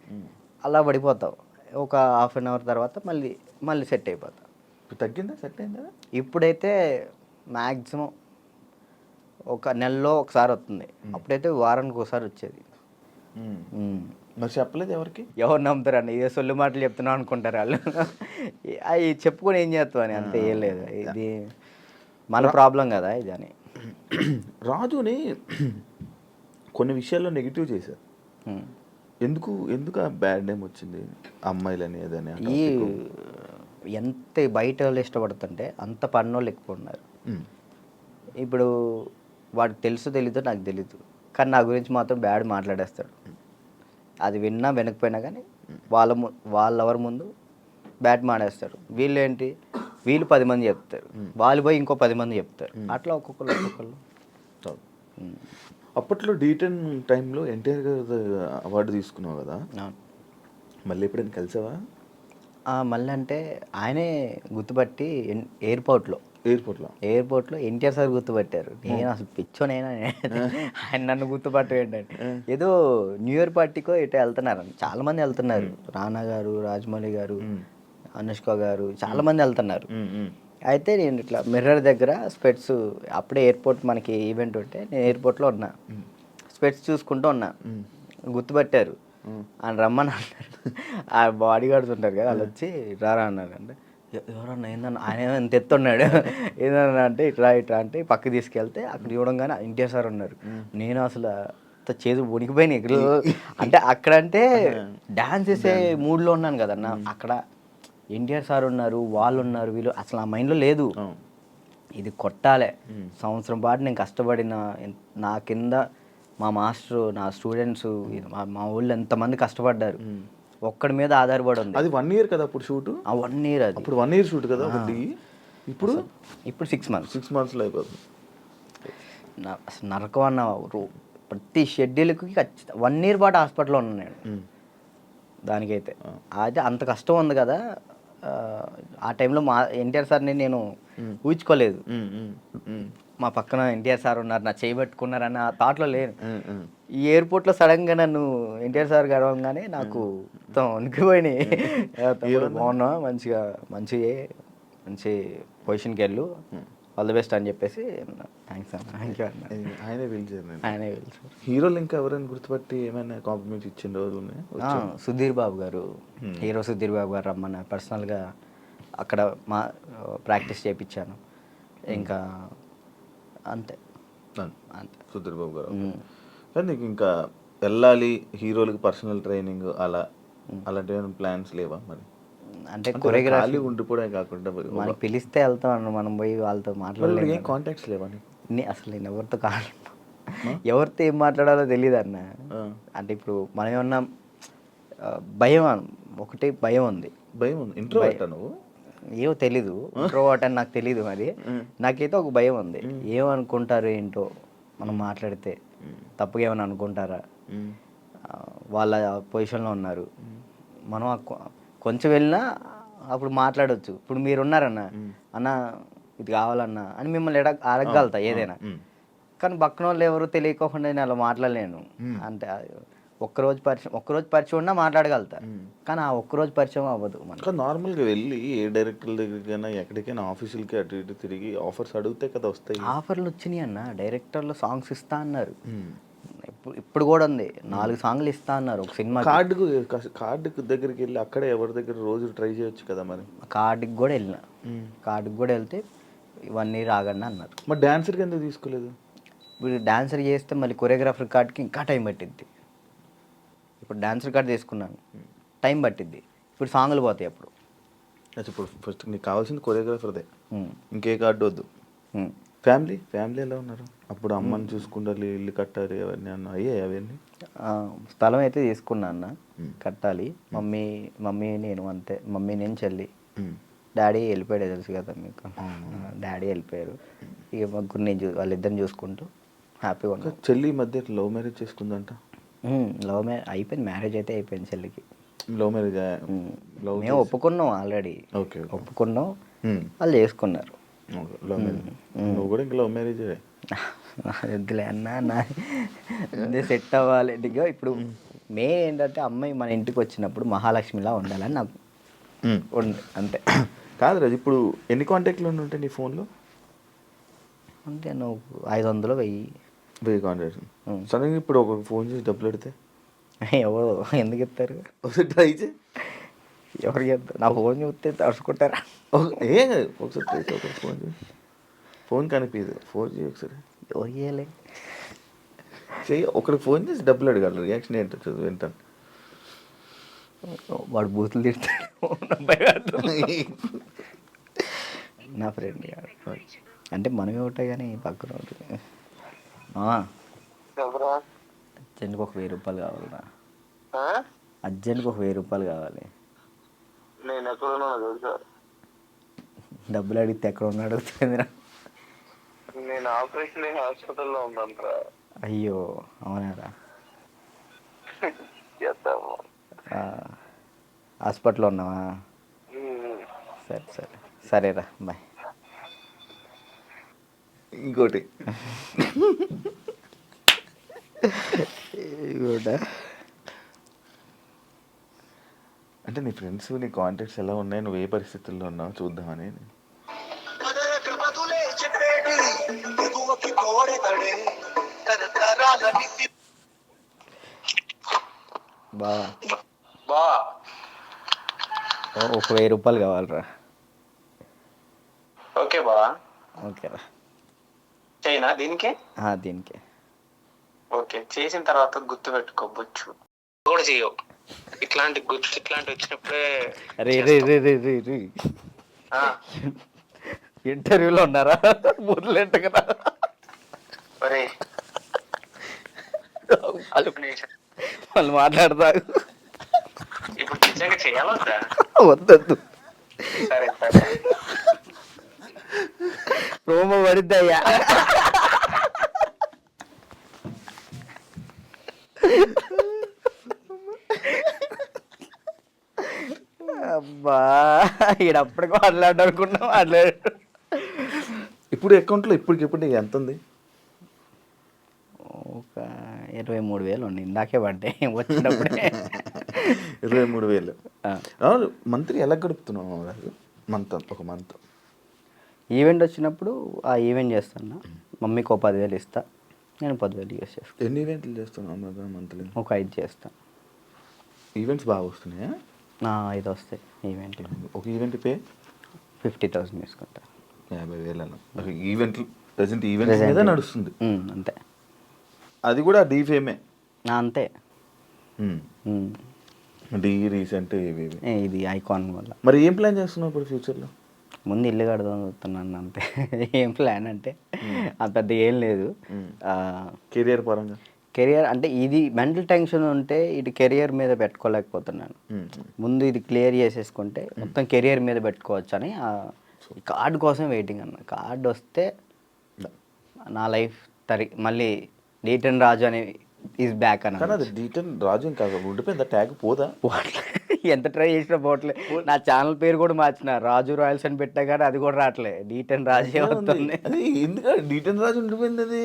అలా పడిపోతావు. ఒక 1/2 hour తర్వాత మళ్ళీ సెట్ అయిపోతావు. తగ్గిందా, సెట్ అయిందా? ఇప్పుడైతే మ్యాక్సిమం ఒక నెలలో ఒకసారి వస్తుంది, అప్పుడైతే వారానికి ఒకసారి వచ్చేది. మరి చెప్పలేదు ఎవరికి? ఎవరు నమ్ముతారండి, ఇదే సొల్లు మాటలు చెప్తున్నాం అనుకుంటారు వాళ్ళు. అవి చెప్పుకొని ఏం చేస్తావు అని, అంతే, ఏం లేదు, ఇది మన ప్రాబ్లం కదా ఇది అని. రాజుని కొన్ని విషయాల్లో నెగిటివ్ చేశారు. ఎందుకు ఆ బ్యాడ్ నేమ్ వచ్చింది అమ్మాయిలని ఏదని? ఈ ఎంత బయట వాళ్ళు ఇష్టపడుతుంటే అంత పన్నోళ్ళు ఎక్కువ ఉన్నారు. ఇప్పుడు వాడికి తెలీదో నాకు తెలీదు, కానీ నా గురించి మాత్రం బ్యాడ్ మాట్లాడేస్తాడు. అది విన్నా వినకపోయినా కానీ వాళ్ళెవరి ముందు బ్యాడ్ మాడేస్తాడు. వీళ్ళు 10 మంది చెప్తారు, వాళ్ళు పోయి ఇంకో 10 మంది చెప్తారు, అట్లా ఒక్కొక్కళ్ళు. అప్పట్లో D10 టైంలో ఎన్టీఆర్ గారు అవార్డు తీసుకున్నావు కదా, మళ్ళీ ఎప్పుడైనా కలిసావా? మళ్ళీ అంటే ఆయనే గుర్తుపట్టి ఎయిర్పోర్ట్లో ఎన్టీఆర్ సార్ గుర్తుపట్టారు. నేను అసలు పిచ్చోనైనా ఆయన నన్ను గుర్తుపట్ట ఏంటంటే, ఏదో న్యూ ఇయర్ పార్టీకో ఇటు వెళ్తున్నారు, చాలా మంది వెళ్తున్నారు, రానా గారు, రాజమౌళి గారు, అనుష్క గారు, చాలా మంది వెళ్తున్నారు. అయితే నేను ఇట్లా మిర్రర్ దగ్గర స్పెట్స్, అప్పుడే ఎయిర్పోర్ట్ మనకి ఈవెంట్ ఉంటే నేను ఎయిర్పోర్ట్లో ఉన్నా, స్పెట్స్ చూసుకుంటూ ఉన్నా, గుర్తుపట్టారు, ఆయన రమ్మని అన్నారు. ఆ బాడీ గార్డ్స్ ఉంటారు కదా, వాళ్ళు వచ్చి రారా అన్నారు. అంటే ఎవరన్నా ఏందన్నా, ఆయన ఎంత ఎత్తున్నాడు, ఏదన్నా అంటే ఇట్లా అంటే పక్కకి తీసుకెళ్తే అక్కడ చూడంగానే ఎన్టీఆర్ సార్ ఉన్నారు. నేను అసలు చేదు వణికిపోయినాయి ఎక్కడ అంటే, అక్కడ అంటే డ్యాన్స్ చేసే మూడ్లో ఉన్నాను కదన్నా, అక్కడ ఎన్టీఆర్ సార్ ఉన్నారు, వాళ్ళు ఉన్నారు, వీళ్ళు అసలు ఆ మైండ్లో లేదు. ఇది కొట్టాలి, సంవత్సరం పాటు నేను కష్టపడిన, నా కింద మా మాస్టరు, నా స్టూడెంట్స్, మా ఊళ్ళో ఎంతమంది కష్టపడ్డారు, ఒక్కడి మీద ఆధారపడి ఉంది. అది 1 year కదా అప్పుడు షూట్? 1 year అది. అప్పుడు 1 year షూట్ కదా ఒకటి. ఇప్పుడు 6 months. 6 monthsలో అయిపోతుంది. అసలు నరకం అన్న, ప్రతి షెడ్యూల్కి 1 year పాటు హాస్పిటల్లో ఉన్నాను నేను. దానికైతే అయితే అంత కష్టం ఉంది కదా. ఆ టైంలో మా ఎన్టీఆర్ సార్ని నేను ఊహించుకోలేదు. మా పక్కన ఎన్టీఆర్ సార్ ఉన్నారు, నా చేయబెట్టుకున్నారన్న థాట్లో లేను. ఈ ఎయిర్పోర్ట్లో సడన్గా నన్ను ఎన్టీఆర్ సార్ గడవగానే నాకు వణికిపోయినాయి. బాగున్నా, మంచి పొజిషన్కి వెళ్ళు, ఆల్ ది బెస్ట్ అని చెప్పేసి, థ్యాంక్స్ అన్న, థ్యాంక్ యూ అన్న. ఆయనే పిలిచారు. హీరోలు ఇంకా ఎవరైనా గుర్తుపట్టి ఏమైనా కాంప్లిమెంట్స్ ఇచ్చిన రోజులు ఉన్నాయి? సుధీర్ బాబు గారు, హీరో సుధీర్ బాబు గారు రమ్మన్న, పర్సనల్గా అక్కడ మా ప్రాక్టీస్ చేయించాను. ఇంకా అంతే. సుధీర్ బాబు గారు. కానీ నీకు ఇంకా వెళ్ళాలి హీరోలకి పర్సనల్ ట్రైనింగ్ అలాంటి ప్లాన్స్ లేవా మరి? అంటే కొరియోగ్రఫీ ఉండిపోవడం కాకుండా మనకి పిలిస్తే వెళ్తాం అన్న, మనం పోయి వాళ్ళతో మాట్లాడలేదు. ఏం కాంటాక్ట్స్ లేవా? అసలు నేను ఎవరితో ఎవరితో ఏం మాట్లాడాలో తెలియదు అన్న. అంటే ఇప్పుడు మనం ఏమన్నా భయం, ఒకటి భయం ఉంది. ఇంట్రోవర్ట్ నువ్వు? ఏమో తెలీదు, ఇంట్రోవర్ట్ అని నాకు తెలీదు. మరి నాకైతే ఒక భయం ఉంది, ఏమనుకుంటారు ఏంటో, మనం మాట్లాడితే తప్పుగా ఏమైనా అనుకుంటారా, వాళ్ళ పొజిషన్లో ఉన్నారు, మనం కొంచెం వెళ్ళినా అప్పుడు మాట్లాడవచ్చు. ఇప్పుడు మీరు ఉన్నారన్న, అన్న ఇది కావాలన్నా అని మిమ్మల్ని అడగగలుగుతా ఏదైనా, కానీ పక్కన వాళ్ళు ఎవరు తెలియకోకుండా నేను అలా మాట్లాడలేను. అంటే ఒక్కరోజు పరిచయం ఉన్నా మాట్లాడగలుగుతా, కానీ ఆ ఒక్కరోజు పరిచయం అవ్వదు. మనకు నార్మల్గా వెళ్ళి ఏ డైరెక్టర్ల దగ్గరికైనా ఎక్కడికైనా ఆఫీసులకి అటు ఇటు తిరిగి ఆఫర్స్ అడిగితే కదా వస్తాయి. ఆఫర్లు వచ్చినాయి అన్న, డైరెక్టర్లు సాంగ్స్ ఇస్తా అన్నారు. ఇప్పుడు కూడా ఉంది, 4 songs ఇస్తా అన్నారు ఒక సినిమా. కార్డుకు దగ్గరికి వెళ్ళి అక్కడే ఎవరి దగ్గర రోజు ట్రై చేయొచ్చు కదా. మరి కార్డుకి కూడా వెళ్ళిన, కార్డుకి కూడా వెళ్తే 1 year ఆగండి అన్నారు. మరి డాన్సర్కి ఎందుకు తీసుకోలేదు? ఇప్పుడు డాన్సర్ చేస్తే మళ్ళీ కొరియోగ్రాఫర్ కార్డ్కి ఇంకా టైం పట్టిద్ది. ఇప్పుడు డాన్సర్ కార్డ్ తీసుకున్నాను, టైం పట్టిద్ది. ఇప్పుడు సాంగ్లు పోతాయి అప్పుడు. ఇప్పుడు ఫస్ట్ నీకు కావాల్సింది కొరియోగ్రాఫర్దే, ఇంకే కార్డు వద్దు. ఫ్యామిలీ ఎలా ఉన్నారు అప్పుడు? అమ్మని చూసుకుండాలి, ఇల్లు కట్టాలి, అవన్నీ అన్న అయ్యాయి అవన్నీ? స్థలం అయితే తీసుకున్నా అన్న, కట్టాలి. మమ్మీ నేను అంతే, మమ్మీ నేను చెల్లి. డాడీ వెళ్ళిపోయాడు, తెలుసు కదా మీకు. డాడీ వెళ్ళిపోయారు. ఇక ముగ్గురిని వాళ్ళిద్దరిని చూసుకుంటూ హ్యాపీగా ఉన్నాం. చెల్లి ఈ మధ్య లవ్ మ్యారేజ్ చేసుకుందంట. లవ్ మ్యారేజ్ అయిపోయింది, మ్యారేజ్ అయితే అయిపోయింది చెల్లికి. Love marriage? మేము ఒప్పుకున్నాం ఆల్రెడీ. ఓకే, ఒప్పుకున్నాం, వాళ్ళు చేసుకున్నారు. Love marriage. నువ్వు కూడా ఇంకా లవ్ మ్యారేజ్? వద్దులే అన్న, నా సెట్ అవ్వాలి. ఇక ఇప్పుడు మెయిన్ ఏంటంటే అమ్మాయి మన ఇంటికి వచ్చినప్పుడు మహాలక్ష్మిలా ఉండాలని నాకు ఉంది, అంతే. కాదు రాజు, ఇప్పుడు ఎన్ని కాంటాక్ట్లు ఉంటాయి నీ ఫోన్లో? అంటే నువ్వు 500 1000 కాంటాక్ట్స్. సడన్గా ఇప్పుడు ఒక ఫోన్ చేసి డబ్బులు పెడితే ఎవరు ఎందుకు ఇస్తారు? ఒకసారి ట్రై చేయి. ఎవరికి చెప్తారు? నా ఫోన్ చూస్తే తడుచుకుంటారా? ఏం కాదు, ఒకసారి ట్రై చేయి. ఒకసారి ఫోన్ చేయి, ఫోన్ కనిపించదు, ఫోన్ చేయి ఒకసారి. ఎవరు చేయలే చెయ్యి. ఒకరికి ఫోన్ చేసి డబ్బులు అడగాలి, రియాక్షన్ ఏంటో చదువు వింటాను. వాడు బూతులు తిడతాడు నా ఫ్రెండ్ గారు. అంటే మనమే ఉంటాయి కానీ పక్కన ఉంటుంది. అర్జెంట్కి ఒక 1000 రూపాయలు కావాలరా, అర్జెంట్కి ఒక 1000 రూపాయలు కావాలి. నేను ఎక్కడ తెలుసా? డబ్బులు అడిగితే ఎక్కడ ఉన్నాడు అడుగుతుందిరా. నేను ఆపరేషన్ హాస్పిటల్లో ఉన్నాను. అయ్యో అవునారా? హాస్పిటల్లో ఉన్నావా? సరే సరేరా, బాయ్. ఇంకోటి అంటే నీ ఫ్రెండ్స్, నీ కాంటాక్ట్స్ ఎలా ఉన్నాయి, నువ్వు ఏ పరిస్థితుల్లో ఉన్నావు చూద్దామని. బా ఒక 1000 రూపాయలు కావాలరా. ఓకే బా, ఓకేరా. చైనా దీనికి? దీనికే. ఓకే, చేసిన తర్వాత గుర్తు పెట్టుకోవచ్చు కూడా చేయవు. ఇట్లాంటి వచ్చినప్పుడే. ఇంటర్వ్యూలో ఉన్నారా? బుర్రలేంట కదా. వాళ్ళు మాట్లాడతారు. ఇప్పుడు నిజంగా చేయాలొద్దా? వద్దొద్దు, సరే సరే. ప్రోమో పడిద్దయ్యా. అబ్బా, ఈడప్పటికి మాట్లాడనుకున్నా మాట్లాడు. ఇప్పుడు అకౌంట్లో ఇప్పటికిప్పుడు నీకు ఎంత ఉంది? ఒక 23,000 ఉంది, ఇందాకే పడ్డాయి వచ్చినప్పుడే. 23,000. మంత్లీ ఎలా గడుపుతున్నావు? ఒక మంత్ ఈవెంట్ వచ్చినప్పుడు ఆ ఈవెంట్ చేస్తాను. మమ్మీకి ఒక 10,000 ఇస్తా, నేను 10,000 యూస్ చేస్తాను. ఎన్ని ఈవెంట్లు చేస్తున్నావు మంత్లీ? ఒక 5 చేస్తాను. ఈవెంట్స్ బాగా వస్తున్నాయా? 5 వస్తాయి ఈవెంట్లు. ఒక ఈవెంట్ పే 50,000 తీసుకుంటా. 50,000 ఈవెంట్లు ప్రజెంట్ ఈవెంట్ మీద నడుస్తుంది, అంతే. అది కూడా డీఫేమే అంతే. డీ రీసెంట్ ఇది ఐకాన్ వల్ల. మరి ఏం ప్లాన్ చేస్తున్నావు ఇప్పుడు ఫ్యూచర్లో? ముందు ఇల్లు కడదాం చూస్తున్నాను అంతే. ఏం ప్లాన్ అంటే అంత పెద్ద ఏం లేదు. కెరియర్ పరంగా? కెరియర్ అంటే ఇది మెంటల్ టెన్షన్ ఉంటే ఇటు కెరియర్ మీద పెట్టుకోలేకపోతున్నాను. ముందు ఇది క్లియర్ చేసేసుకుంటే మొత్తం కెరియర్ మీద పెట్టుకోవచ్చు అని కార్డు కోసం వెయిటింగ్ అన్న. కార్డు వస్తే నా లైఫ్ మళ్ళీ డీటెన్ రాజు అని ఈజ్ బ్యాక్ అన్న. కానీ అది డీటెన్ రాజు ఇంకా ఉండిపోయింది, ట్యాగ్ పోదా? ఎంత ట్రై చేసినా పోవట్లే. నా ఛానల్ పేరు కూడా మార్చిన, రాజు రాయల్స్ అని పెట్టా కానీ అది కూడా రావట్లే, డీటెన్ రాజే వస్తుంది. అది ఎందుకంటే డీటెన్ రాజు ఉండిపోయింది, అది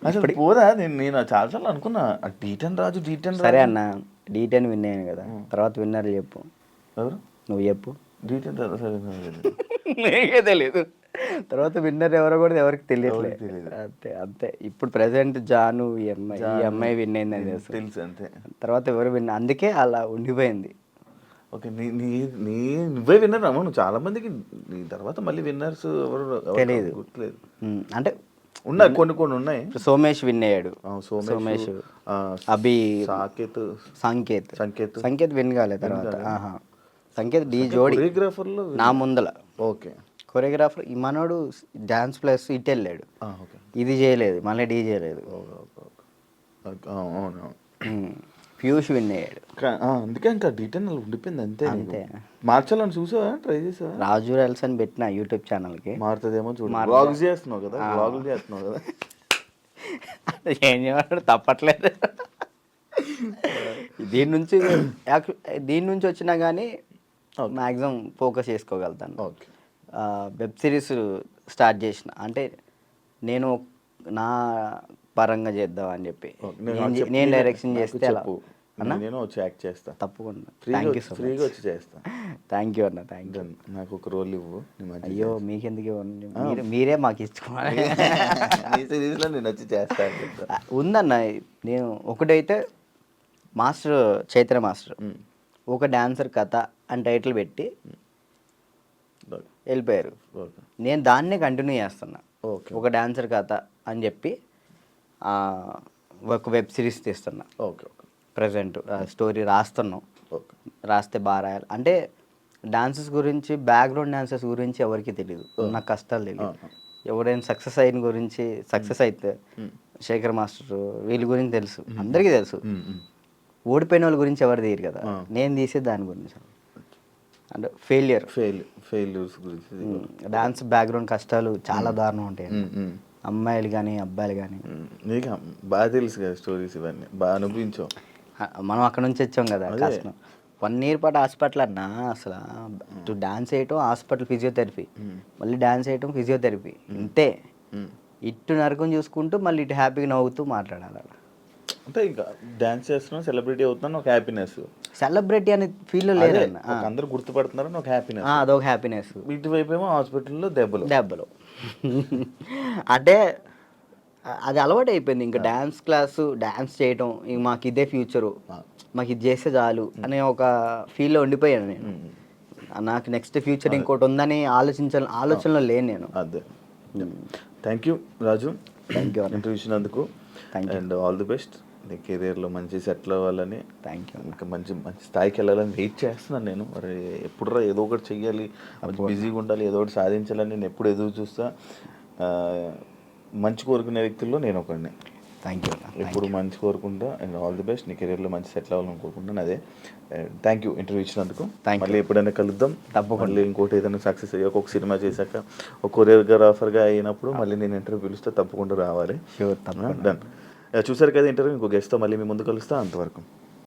అసలు పోదా? నేను చాలాసార్లు అనుకున్నా డీటెన్ రాజు. సరే అన్న, డీటెన్ విన్ అయ్యాను కదా, తర్వాత విన్నర్ చెప్పు. ఎవరు? నువ్వు చెప్పు. డీటెన్ రాజు నీకే తెలియదు, తర్వాత విన్నర్ ఎవరో కూడా ఎవరికి తెలియట్లేదు. అంతే. ఇప్పుడు ప్రెసెంట్ జాను ఈ అమ్మాయి విన్ అయిందని తెలుసు, అంతే. తర్వాత ఎవరు విన్, అందుకే అలా ఉండిపోయింది. ఓకే, నువ్వే విన్నర్ అమ్మా. నువ్వు చాలా మందికి నీ తర్వాత మళ్ళీ విన్నర్స్ ఎవరు తెలియదు, గుర్తులేదు. అంటే ఉన్నాయి, కొన్ని ఉన్నాయి. సోమేష్ విన్ అయ్యాడు. సోమేష్, అభి, సంకేత్ విన్ కాలేదు. తర్వాత సంకేత్ డి జోడి నా ముందల. ఓకే, కొరియోగ్రాఫర్ ఈ మనోడు డ్యాన్స్ ప్లస్ ఇటు వెళ్ళాడు, ఓకే ఇది చేయలేదు, మళ్ళీ డీ చేయలేదు. అవును. పీయూష్ విన్ అయ్యాడు. అందుకే ఇంకా డీటెయిల్ ఉండిపోయింది అంతే. అంతే. మార్చాలని చూసావా, ట్రై చేసావా? రాజు ఎల్స్ అని పెట్టిన యూట్యూబ్ ఛానల్కి. మారుతుందేమో చూడు. వ్లాగ్స్ చేస్తున్నావు కదా, వ్లాగులు చేస్తున్నావు కదా. ఏం చేయమంటాడు, తప్పట్లేదు. దీని నుంచి వచ్చినా కానీ మ్యాక్సిమం ఫోకస్ చేసుకోగలుగుతాను. ఓకే. వెబ్ సిరీస్ స్టార్ట్ చేసిన, అంటే నేను నా పరంగా చేద్దాం అని చెప్పి నేను డైరెక్షన్ చేస్తే ఎలా అన్న, నేను వచ్చి యాక్ట్ చేస్తా తప్పకుండా. ఫ్రీగా వచ్చి చేస్తా. థ్యాంక్ యూ అన్న, థ్యాంక్ యూ. నాకు ఒక రోల్ ఇవ్వు. అయ్యో మీకెందుకు మీరే మాకు ఇచ్చుకోవాలి. సిరీస్లో నేను వచ్చి చేస్తా. ఉందన్న, నేను ఒకటైతే మాస్టర్ చైత్ర మాస్టర్ ఒక డాన్సర్ కథ అని టైటిల్ పెట్టి వెళ్ళిపోయారు. నేను దాన్నే కంటిన్యూ చేస్తున్నా. ఒక డాన్సర్ కథ అని చెప్పి ఒక వెబ్ సిరీస్ తీస్తున్నా. Okay okay. ప్రజెంట్ స్టోరీ రాస్తున్నాం. ఓకే. రాస్తే బాగా రాయాలి. అంటే డాన్సెస్ గురించి, బ్యాక్గ్రౌండ్ డాన్సెస్ గురించి ఎవరికి తెలియదు, నాకు కష్టాలు తెలియదు. ఎవరైనా సక్సెస్ అయిన గురించి, సక్సెస్ అయితే శేఖర్ మాస్టర్ వీళ్ళ గురించి తెలుసు, అందరికీ తెలుసు. ఓడిపోయిన వాళ్ళ గురించి ఎవరు తీయరు కదా, నేను తీసే దాని గురించి. అంటే ఫెయిల్యూర్స్ గురించి. డాన్స్ బ్యాక్గ్రౌండ్ కష్టాలు చాలా దారుణం ఉంటాయి, అమ్మాయిలు కానీ అబ్బాయిలు కానీ. నీకు బాగా తెలుసు కదా స్టోరీస్, ఇవన్నీ బాగా అనుభవించావు. మనం అక్కడ నుంచి వచ్చాం కదా, కష్టం. 1 year పాటు హాస్పిటల్ అన్నా, అసలు డాన్స్ వేయటం హాస్పిటల్, ఫిజియోథెరపీ, మళ్ళీ డాన్స్ వేయటం ఫిజియోథెరపీ, ఇంతే. ఇటు నరకం చూసుకుంటూ మళ్ళీ ఇటు హ్యాపీగా నవ్వుతూ మాట్లాడాలి. అంటే ఇంకా డాన్స్ చేస్తున్నావు, సెలబ్రిటీ అవుతున్నాను, ఒక హ్యాపీనెస్. సెలబ్రిటీ అనే ఫీల్ లేదు, అందరూ గుర్తుపడుతున్నారని ఒక హ్యాపీనెస్, అదొక హ్యాపీనెస్. ఇటువైపు ఏమో హాస్పిటల్లో దెబ్బలు. అంటే అది అలవాటు అయిపోయింది. ఇంకా డ్యాన్స్ క్లాసు, డ్యాన్స్ చేయటం, ఇంక మాకు ఇదే ఫ్యూచరు, మాకు ఇది చేస్తే చాలు అనే ఒక ఫీల్లో ఉండిపోయాను నేను. నాకు నెక్స్ట్ ఫ్యూచర్ ఇంకోటి ఉందని ఆలోచనలో లేను నేను. అదే. Thank you Raju, thank you interview ఇచ్చినందుకు. And all the best. నీ కెరీర్లో మంచి సెటిల్ అవ్వాలని, థ్యాంక్ యూ. ఇంకా మంచి స్థాయికి వెళ్ళాలని వెయిట్ చేస్తున్నాను నేను. మరి ఎప్పుడురా ఏదో ఒకటి చెయ్యాలి, బిజీగా ఉండాలి, ఏదో ఒకటి సాధించాలని నేను ఎప్పుడు ఎదురు చూస్తా. మంచి కోరుకునే వ్యక్తుల్లో నేను ఒకడిని. Thank you. ఎప్పుడు మంచి కోరుకుంటా. And all the best. నీ కెరీర్లో మంచి సెటిల్ అవ్వాలని కోరుకుంటాను. అదే. థ్యాంక్ యూ ఇంటర్వ్యూ ఇచ్చినందుకు. మళ్ళీ ఎప్పుడైనా కలుద్దాం తప్పకుండా. మళ్ళీ ఇంకోటి ఏదైనా సక్సెస్ అయ్యాక, ఒక సినిమా చేశాక, ఒక కొరియోగ్రాఫర్గా అయినప్పుడు మళ్ళీ నేను ఇంటర్వ్యూ పిలుస్తే తప్పకుండా రావాలి. షూర్, తప్పకుండా. డన్. చూసారు కదా ఇంటర్వ్యూ. ఇంకో గెస్ట్తో మళ్ళీ మీ ముందు కలుస్తా. అంతవరకు